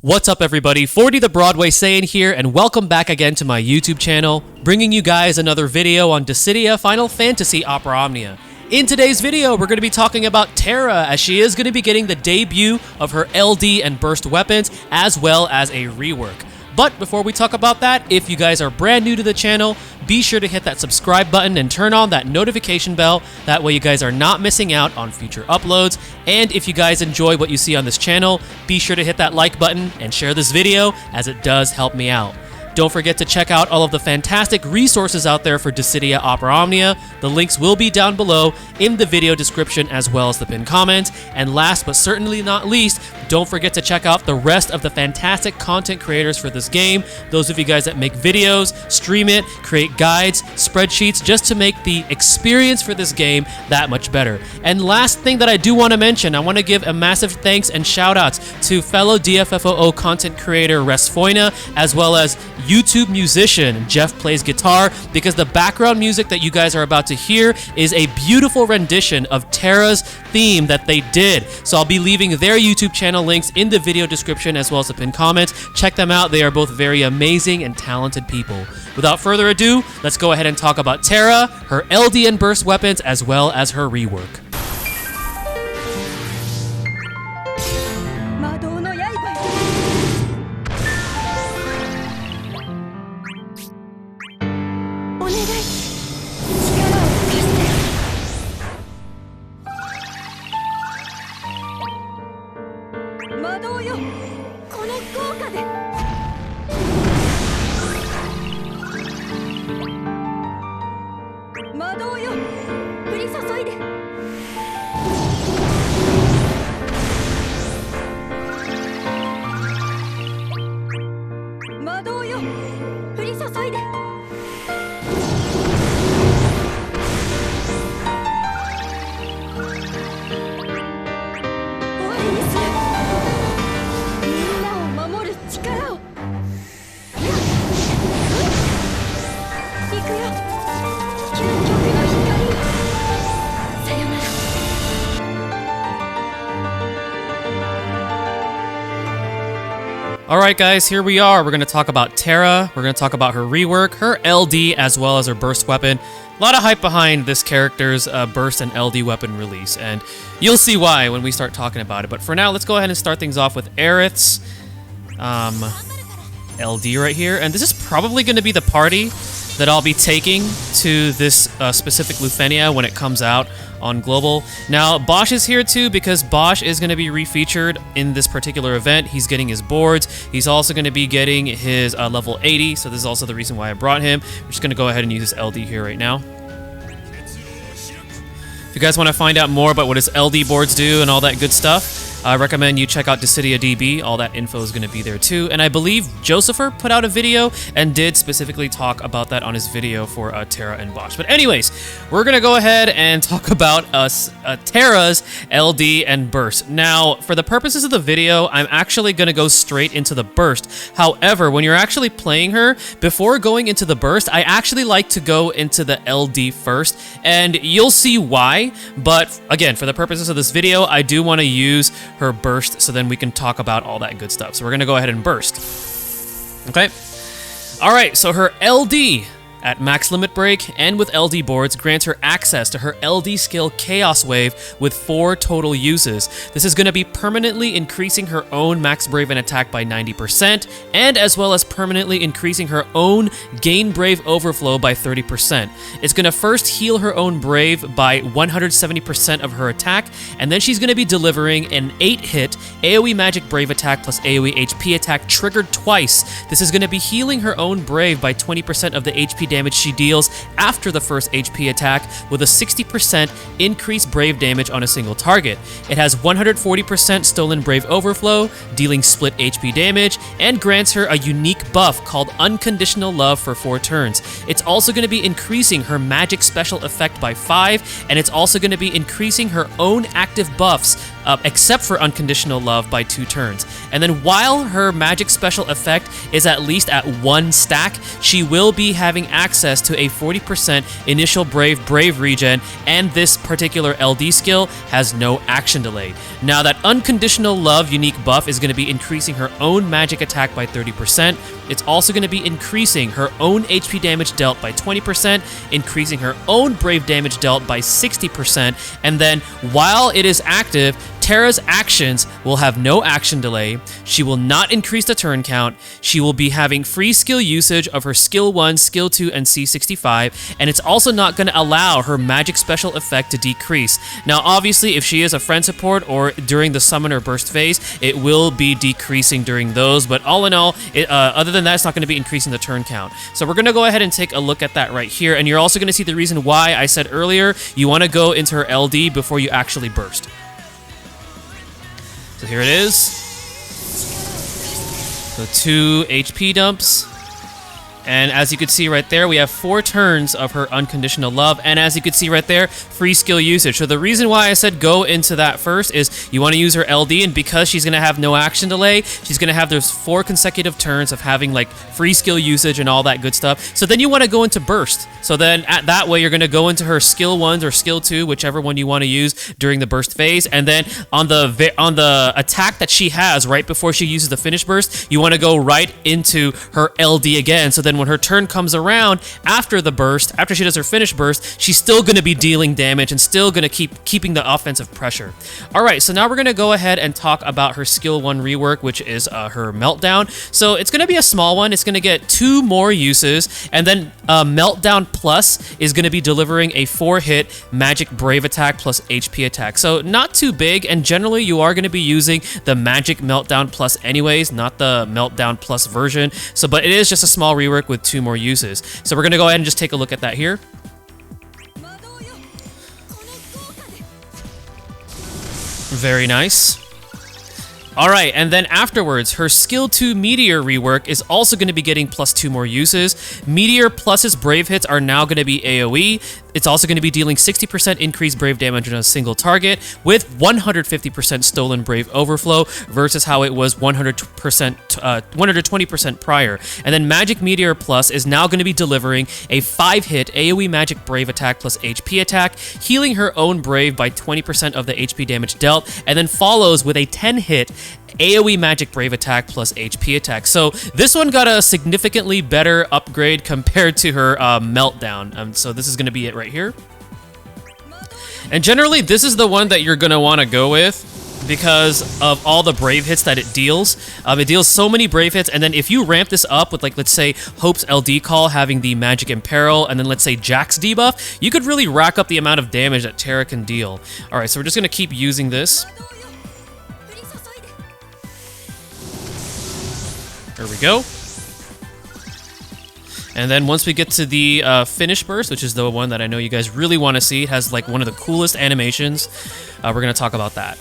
What's up everybody, 40 the Broadway Saiyan here, and welcome back again to my YouTube channel, bringing you guys another video on Dissidia Final Fantasy Opera Omnia. In today's video, we're going to be talking about Terra, as she is going to be getting the debut of her LD and burst weapons, as well as a rework. But before we talk about that, if you guys are brand new to the channel, be sure to hit that subscribe button and turn on that notification bell. That way you guys are not missing out on future uploads. And if you guys enjoy what you see on this channel, be sure to hit that like button and share this video, as it does help me out. Don't forget to check out all of the fantastic resources out there for Dissidia Opera Omnia. The links will be down below in the video description as well as the pinned comment. And last but certainly not least, don't forget to check out the rest of the fantastic content creators for this game. Those of you guys that make videos, stream it, create guides, spreadsheets, just to make the experience for this game that much better. And last thing that I do want to mention, I want to give a massive thanks and shout outs to fellow DFFOO content creator Resphoina, as well as YouTube musician GeoffPlaysGuitar, because the background music that you guys are about to hear is a beautiful rendition of Terra's theme that they did. So I'll be leaving their YouTube channel links in the video description as well as the pinned comments. Check them out. They are both very amazing and talented people. Without further ado, let's go ahead and talk about Terra, her LD and burst weapons, as well as her rework. MADOYO, この効果でMADOYO, 降り注いでMADOYO, 降り注いで終わりにする。みんなを守る力を。行くよ。究極の光よ。さよなら。Alright guys, here we are. We're going to talk about Terra, we're going to talk about her rework, her LD, as well as her burst weapon. A lot of hype behind this character's burst and LD weapon release, and you'll see why when we start talking about it. But for now, let's go ahead and start things off with Aerith's LD right here. And this is probably going to be the party that I'll be taking to this specific Lufenia when it comes out on Global. Now, Bosch is here too, because Bosch is going to be refeatured in this particular event. He's getting his boards. He's also going to be getting his level 80, so this is also the reason why I brought him. We're just going to go ahead and use this LD here right now. If you guys want to find out more about what his LD boards do and all that good stuff, I recommend you check out Dissidia DB. All that info is going to be there too. And I believe Josepher put out a video and did specifically talk about that on his video for Terra and Bosch. But anyways, we're going to go ahead and talk about Terra's LD and burst. Now, for the purposes of the video, I'm actually going to go straight into the burst. However, when you're actually playing her, before going into the burst, I actually like to go into the LD first, and you'll see why. But again, for the purposes of this video, I do want to use her burst, so then we can talk about all that good stuff. So we're gonna go ahead and burst. Okay. All right, so her LD at max limit break and with LD boards grants her access to her LD skill Chaos Wave with 4 total uses. This is going to be permanently increasing her own max brave and attack by 90%, and as well as permanently increasing her own gain brave overflow by 30%. It's going to first heal her own brave by 170% of her attack, and then she's going to be delivering an 8-hit AoE magic brave attack plus AoE HP attack triggered twice. This is going to be healing her own brave by 20% of the HP damage she deals after the first HP attack, with a 60% increased brave damage on a single target. It has 140% stolen brave overflow, dealing split HP damage, and grants her a unique buff called Unconditional Love for 4 turns. It's also going to be increasing her magic special effect by 5, and it's also going to be increasing her own active buffs, except for Unconditional Love, by 2 turns. And then while her magic special effect is at least at 1 stack, she will be having access to a 40% initial brave regen, and this particular LD skill has no action delay. Now that unconditional love unique buff is going to be increasing her own magic attack by 30%. It's also going to be increasing her own HP damage dealt by 20%, increasing her own brave damage dealt by 60%, and then while it is active, Terra's actions will have no action delay. She will not increase the turn count. She will be having free skill usage of her skill 1, skill 2, and C65, and it's also not going to allow her magic special effect to decrease. Now, obviously, if she is a friend support or during the summoner burst phase, it will be decreasing during those, but all in all, other than that, it's not going to be increasing the turn count. So we're going to go ahead and take a look at that right here, and you're also going to see the reason why I said earlier you want to go into her LD before you actually burst. So here it is. So 2 HP dumps. And as you can see right there, we have 4 turns of her unconditional love. And as you can see right there, free skill usage. So the reason why I said go into that first is you want to use her LD, and because she's going to have no action delay, she's going to have those 4 consecutive turns of having like free skill usage and all that good stuff. So then you want to go into burst. So then at that way, you're going to go into her skill 1 or skill 2, whichever one you want to use during the burst phase. And then on the attack that she has right before she uses the finish burst, you want to go right into her LD again. So then when her turn comes around after the burst, after she does her finish burst, she's still going to be dealing damage and still going to keeping the offensive pressure. All right, so now we're going to go ahead and talk about her skill 1 rework, which is her meltdown. So it's going to be a small one. It's going to get 2 more uses, and then meltdown plus is going to be delivering a 4-hit magic brave attack plus HP attack. So not too big, and generally you are going to be using the magic meltdown plus anyways, not the meltdown plus version. So but it is just a small rework with 2 more uses. So we're going to go ahead and just take a look at that here. Very nice. Alright, and then afterwards, her skill 2 Meteor rework is also going to be getting plus 2 more uses. Meteor plus's brave hits are now going to be AoE. It's also going to be dealing 60% increased brave damage on a single target with 150% stolen brave overflow versus how it was 120% prior. And then Magic Meteor Plus is now going to be delivering a 5-hit AoE magic brave attack plus HP attack, healing her own brave by 20% of the HP damage dealt, and then follows with a 10-hit AoE magic brave attack plus HP attack. So this one got a significantly better upgrade compared to her meltdown. So this is going to be it right here. And generally, this is the one that you're going to want to go with because of all the brave hits that it deals. It deals so many brave hits, and then if you ramp this up with, like, let's say Hope's LD call having the magic imperil, and then let's say Jack's debuff, you could really rack up the amount of damage that Terra can deal. All right, so we're just going to keep using this. There we go. And then once we get to the finish burst, which is the one that I know you guys really want to see, it has like one of the coolest animations. We're going to talk about that.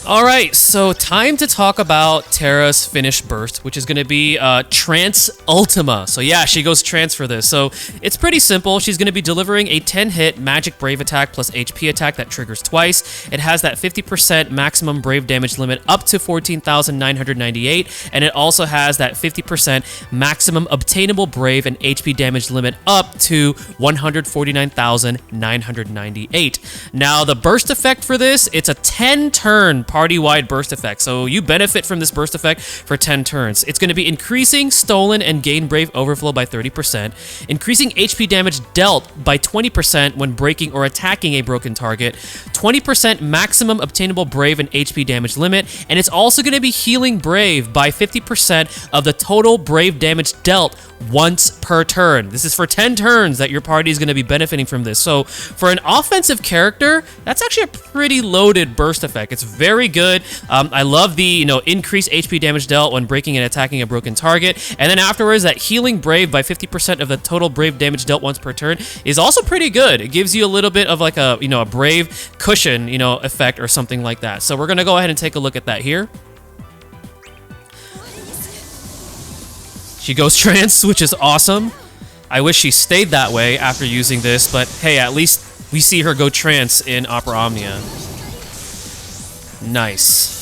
Alright, so time to talk about Terra's finish burst, which is going to be Trance Ultima. So yeah, she goes trance for this. So it's pretty simple. She's going to be delivering a 10-hit magic brave attack plus HP attack that triggers twice. It has that 50% maximum brave damage limit up to 14,998, and it also has that 50% maximum obtainable brave and HP damage limit up to 149,998. Now, the burst effect for this, it's a 10-turn party-wide burst effect, so you benefit from this burst effect for 10 turns. It's going to be increasing stolen and gain brave overflow by 30%, increasing HP damage dealt by 20% when breaking or attacking a broken target, 20% maximum obtainable brave and HP damage limit, and it's also going to be healing brave by 50% of the total brave damage dealt once per turn. This is for 10 turns that your party is going to be benefiting from this. So for an offensive character, that's actually a pretty loaded burst effect. It's very good. I love the, increased HP damage dealt when breaking and attacking a broken target. And then afterwards, that healing brave by 50% of the total brave damage dealt once per turn is also pretty good. It gives you a little bit of like a, a brave cushion, effect or something like that. So we're going to go ahead and take a look at that here. She goes trance, which is awesome. I wish she stayed that way after using this, but hey, at least we see her go trance in Opera Omnia. Nice.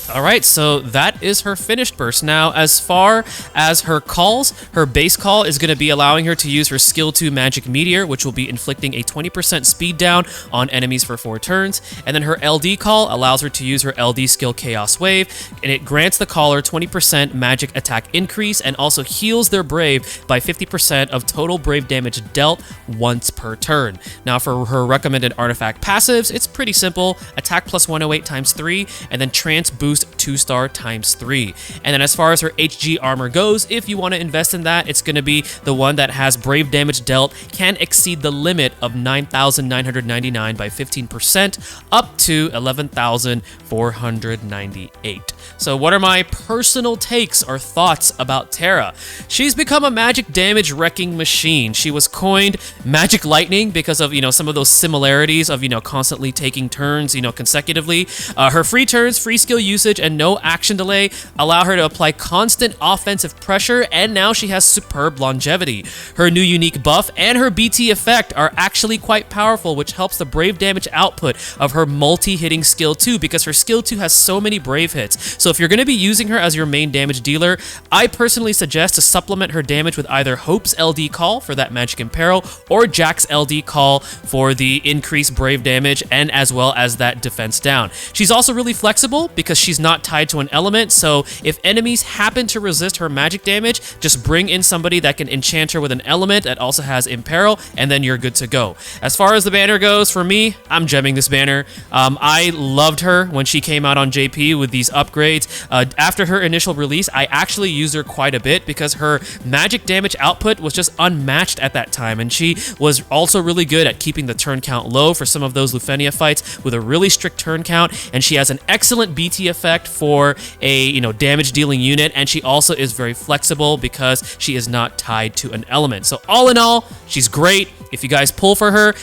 Alright, so that is her finished burst. Now, as far as her calls, her base call is going to be allowing her to use her skill 2 Magic Meteor, which will be inflicting a 20% speed down on enemies for 4 turns. And then her LD call allows her to use her LD skill Chaos Wave, and it grants the caller 20% magic attack increase and also heals their Brave by 50% of total Brave damage dealt once per turn. Now, for her recommended artifact passives, it's pretty simple. Attack plus 108 times 3, and then Trance Boost 2-star times 3. And then as far as her HG armor goes, if you want to invest in that, it's going to be the one that has Brave damage dealt can exceed the limit of 9,999 by 15% up to 11,498. So what are my personal takes or thoughts about Terra? She's become a magic damage wrecking machine. She was coined Magic Lightning because of, some of those similarities of, constantly taking turns, consecutively. Her free turns, free skill usage, and no action delay allow her to apply constant offensive pressure, and now she has superb longevity. Her new unique buff and her BT effect are actually quite powerful, which helps the Brave damage output of her multi-hitting skill 2 because her skill 2 has so many Brave hits. So if you're going to be using her as your main damage dealer, I personally suggest to supplement her damage with either Hope's LD call for that magic imperil or Jack's LD call for the increased Brave damage and as well as that defense down. She's also really flexible because she's not tied to an element, so if enemies happen to resist her magic damage, just bring in somebody that can enchant her with an element that also has imperil, and then you're good to go. As far as the banner goes, for me, I'm gemming this banner. I loved her when she came out on JP with these upgrades. After her initial release, I actually used her quite a bit because her magic damage output was just unmatched at that time, and she was also really good at keeping the turn count low for some of those Lufenia fights with a really strict turn count, and she has an excellent BT effect for a damage dealing unit, and she also is very flexible because she is not tied to an element. So all in all, she's great. If you guys pull for her,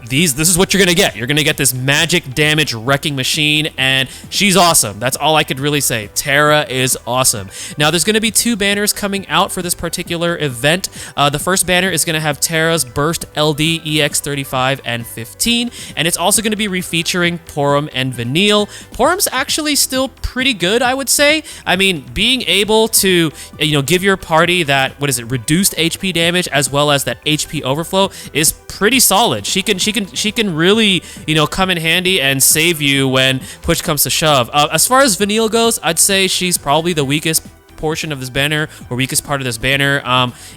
this is what you're gonna get. You're gonna get this magic damage wrecking machine, and she's awesome. That's all I could really say. Terra is awesome. Now, there's gonna be 2 banners coming out for this particular event. The first banner is gonna have Terra's Burst LD EX35 and 15, and it's also gonna be refeaturing Porum and Vanille. Porum's actually still pretty good, I would say. I mean, being able to give your party that reduced HP damage as well as that HP overflow is pretty solid. She can really, come in handy and save you when push comes to shove. As far as Vanille goes, I'd say she's probably the weakest portion of this banner or weakest part of this banner.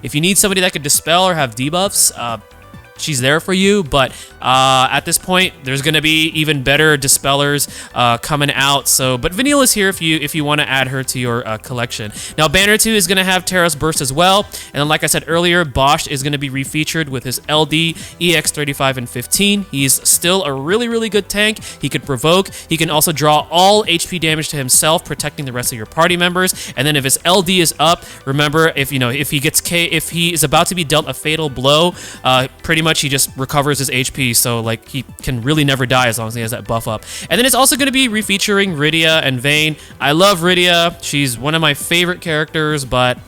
If you need somebody that could dispel or have debuffs, she's there for you, but at this point, there's going to be even better dispellers coming out. But Vanille is here if you want to add her to your collection. Now, Banner 2 is going to have Terra's Burst as well, and then like I said earlier, Bosch is going to be refeatured with his LD, EX35, and 15. He's still a really, really good tank. He could provoke. He can also draw all HP damage to himself, protecting the rest of your party members. And then if his LD is up, remember, if he is about to be dealt a fatal blow, pretty much he just recovers his HP, so like he can really never die as long as he has that buff up. And then it's also going to be refeaturing Rydia and Vayne. I love Rydia. She's one of my favorite characters, but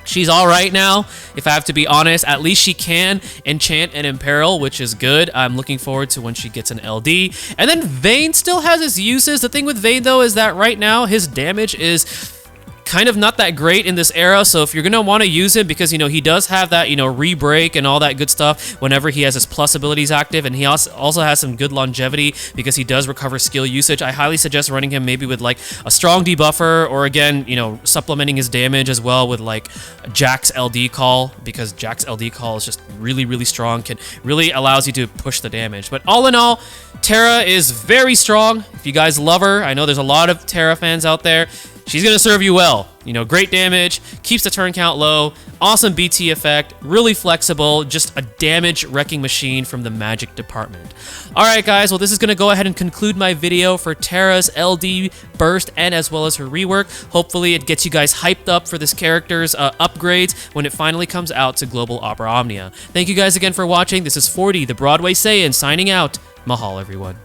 she's all right now, if I have to be honest. At least she can enchant and imperil, which is good. I'm looking forward to when she gets an LD. And then Vayne still has his uses. The thing with Vayne, though, is that right now his damage is kind of not that great in this era, so if you're gonna want to use him, because he does have that re-break and all that good stuff whenever he has his plus abilities active, and he also has some good longevity because he does recover skill usage. I highly suggest running him maybe with like a strong debuffer, or again supplementing his damage as well with like Jack's LD call, because Jack's LD call is just really, really strong, can really allows you to push the damage. But all in all, Terra is very strong. If you guys love her, I know there's a lot of Terra fans out there, she's going to serve you well. Great damage, keeps the turn count low, awesome BT effect, really flexible, just a damage wrecking machine from the magic department. Alright guys, well this is going to go ahead and conclude my video for Terra's LD burst and as well as her rework. Hopefully it gets you guys hyped up for this character's upgrades when it finally comes out to Global Opera Omnia. Thank you guys again for watching. This is 40, the Broadway Saiyan, signing out. Mahal everyone.